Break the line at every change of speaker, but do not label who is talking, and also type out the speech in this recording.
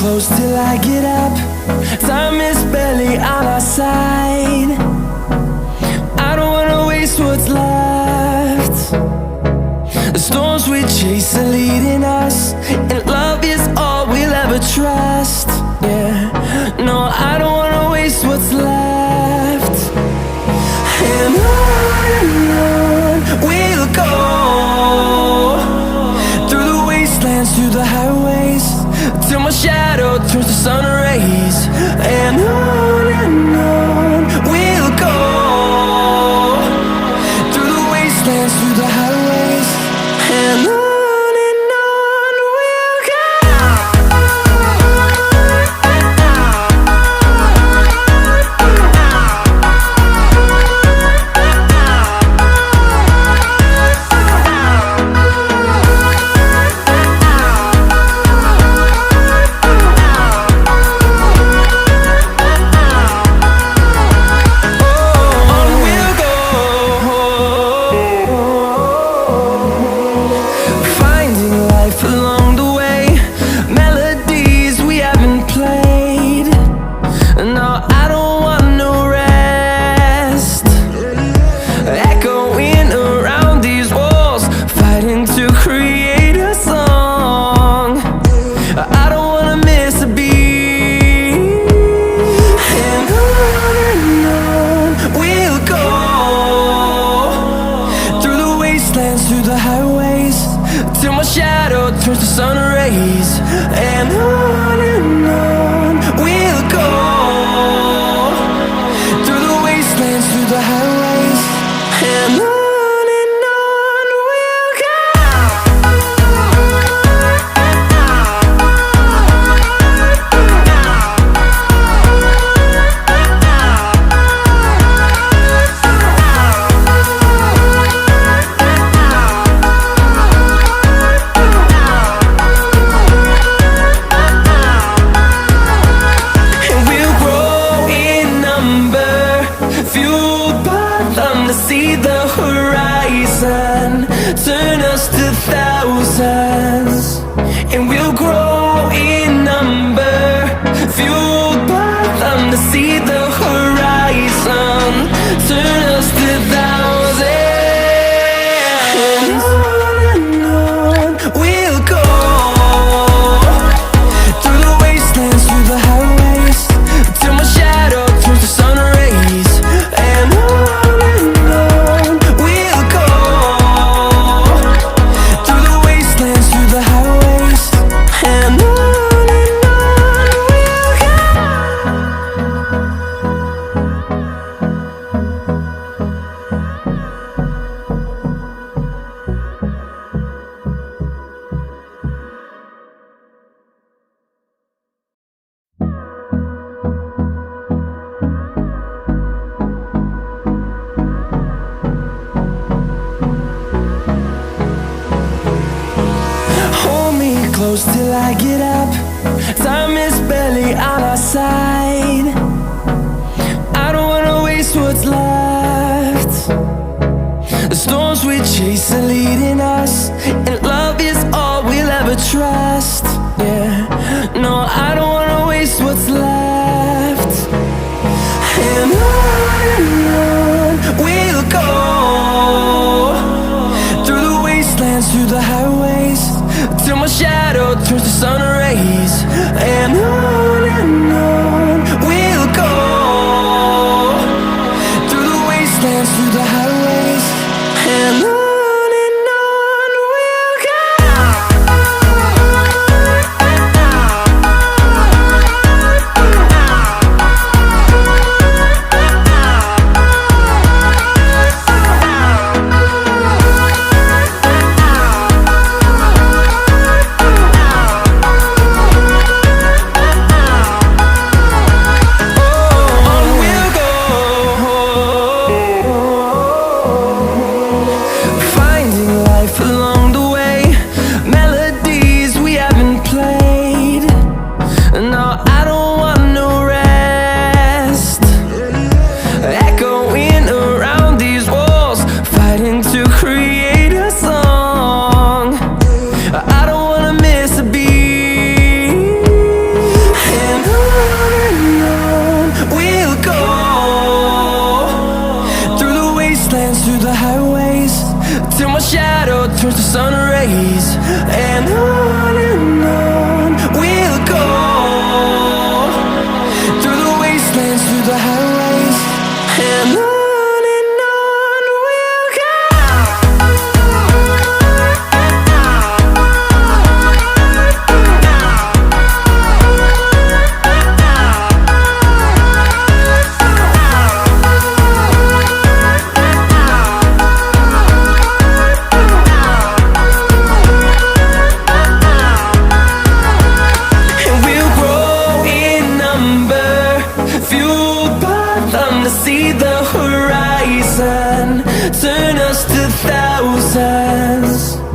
close till I get up. Time is barely on our side. I don't wanna waste what's left. The storms we chase are leading us, and love is all we'll ever trust. Yeah, no, I don't wanna waste what's left. And on we'll go, through the wastelands, through the highways, till my shadow turns to sun rays. And on we'll go, through the wastelands, through the highways, and on we'll go. Through the highways, till my shadow turns to sun rays. And on we'll go, through the wastelands, through the highways, and on we'll go. See the horizon turn us to thousands, and we'll grow in number, fueled by them. To see the horizon turn us to thousands, and on we'll go, through the wastelands, through the highways, till my shadow turns to sun rays. And close till I get up. Time is barely on our side. I don't wanna waste what's left. The storms we chase are leading us, and love is all we'll ever trust. Yeah, no, I don't wanna waste what's left. And on we'll go, through the wastelands, through the highways, till my shadow turns to sun rays. And on we'll go, through the wastelands, through the highways, and on. see the horizon, turn us to thousands.